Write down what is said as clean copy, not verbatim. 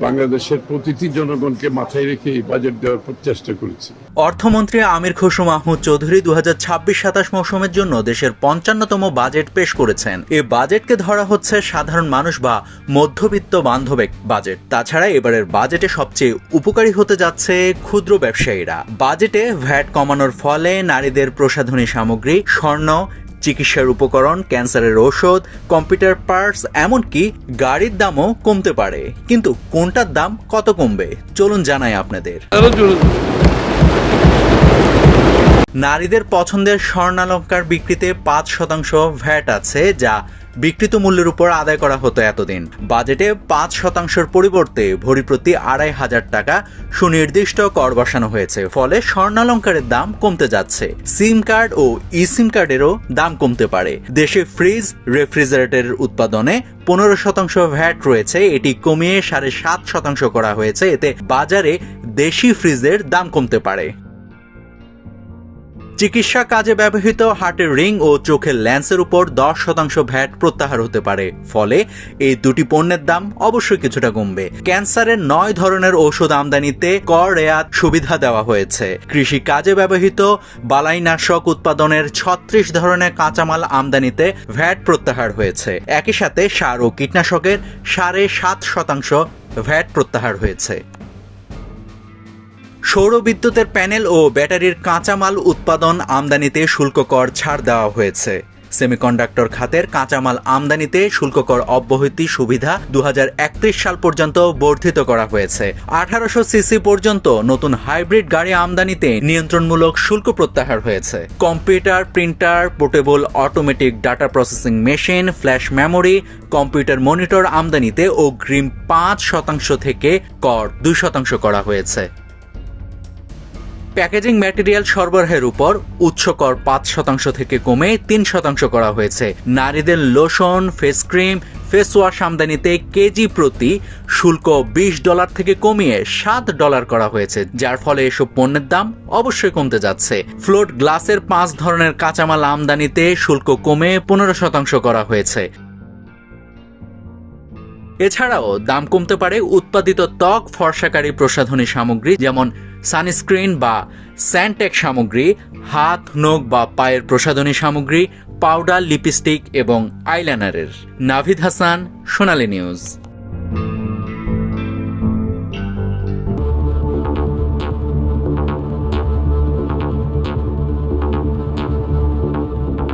বাংলাদেশের প্রতিটি জনগণকে মাথায় রেখে এই বাজেট দেওয়ার চেষ্টা করেছি। অর্থমন্ত্রী আমির খসরু মাহমুদ চৌধুরী 2026-27 মৌসুমের জন্য দেশের 55তম বাজেট পেশ করেছেন। এই বাজেটকে ধরা হচ্ছে সাধারণ মানুষ বা মধ্যবিত্ত বান্ধব বাজেট। তাছাড়া এবারের বাজেটে সবচেয়ে উপকারী হতে যাচ্ছে ক্ষুদ্র ব্যবসায়ীরা। বাজেটে ভ্যাট কমানোর ফলে নারীদের প্রসাধনী সামগ্রী, স্বর্ণ, চিকিৎসার উপকরণ, ক্যান্সারের ঔষধ, কম্পিউটার পার্টস, এমনকি গাড়ির দামও কমতে পারে। কিন্তু কোনটার দাম কত কমবে চলুন জানাই আপনাদের। নারীদের পছন্দের স্বর্ণালংকার বিক্রিতে 5% ভ্যাট আছে, যা বিক্রিত মূল্যের উপর আদায় করা হতো এতদিন। বাজেটে 5%-র পরিবর্তে ভরি প্রতি 2,500 টাকা সুনির্দিষ্ট কর বসানো হয়েছে। ফলে স্বর্ণালংকারের দাম কমতে যাচ্ছে। সিম কার্ড ও ই সিম কার্ডেরও দাম কমতে পারে। দেশে ফ্রিজ, রেফ্রিজারেটরের উৎপাদনে 15% ভ্যাট রয়েছে, এটি কমিয়ে 7.5% করা হয়েছে। এতে বাজারে দেশি ফ্রিজের দাম কমতে পারে। চিকিৎসা কাজে ব্যবহৃত হার্টের রিং ও চোখের লেন্সের উপর 10% ভ্যাট প্রত্যাহার হতে পারে। ফলে এই দুটি পণ্যের দাম অবশ্যই কিছুটা কমবে। ক্যান্সারের 9 ধরনের ঔষধ আমদানিতে কর রেয়াত সুবিধা দেওয়া হয়েছে। কৃষি কাজে ব্যবহৃত বালাইনাশক উৎপাদনের 36 ধরনের কাঁচামাল আমদানিতে ভ্যাট প্রত্যাহার হয়েছে। একই সাথে সার ও কীটনাশকের 7.5% ভ্যাট প্রত্যাহার হয়েছে। সৌর বিদ্যুতের প্যানেল ও ব্যাটারির কাঁচামাল উৎপাদন আমদানিতে শুল্ক কর ছাড় দেওয়া হয়েছে। সেমিকন্ডাক্টর খাতের কাঁচামাল আমদানিতে শুল্ক কর অব্যাহতি সুবিধা 2031 সাল পর্যন্ত বর্ধিত করা হয়েছে। 1800 সিসি পর্যন্ত নতুন হাইব্রিড গাড়ি আমদানিতে নিয়ন্ত্রণমূলক শুল্ক প্রত্যাহার হয়েছে। Computer, printer, portable automatic data processing machine, flash memory, computer monitor আমদানিতে অগ্রিম 5% থেকে কর 2% করা হয়েছে। প্যাকেজিং ম্যাটেরিয়াল সরবরাহের উপর উচ্চ কর 5% থেকে কমে 3% করা হয়েছে। নারীদের lotion, face cream, face wash আমদানিতে কেজি প্রতি শুল্ক $20 থেকে কমিয়ে $7 করা হয়েছে, যার ফলে এসব পণ্যের দাম অবশ্যই কমতে যাচ্ছে। ফ্লোট গ্লাসের 5 ধরনের কাঁচামাল আমদানিতে শুল্ক কমে 15% করা হয়েছে। এছাড়াও দাম কমতে পারে উৎপাদিত ত্বক ফর্সাকারী প্রসাধনী সামগ্রী, যেমন সানস্ক্রিন বা স্যানটেক সামগ্রী, হাত, নখ বা পায়ের প্রসাধনী সামগ্রী, পাউডার, লিপস্টিক এবং আইলাইনারের। নাভিদ হাসান, সোনালী নিউজ।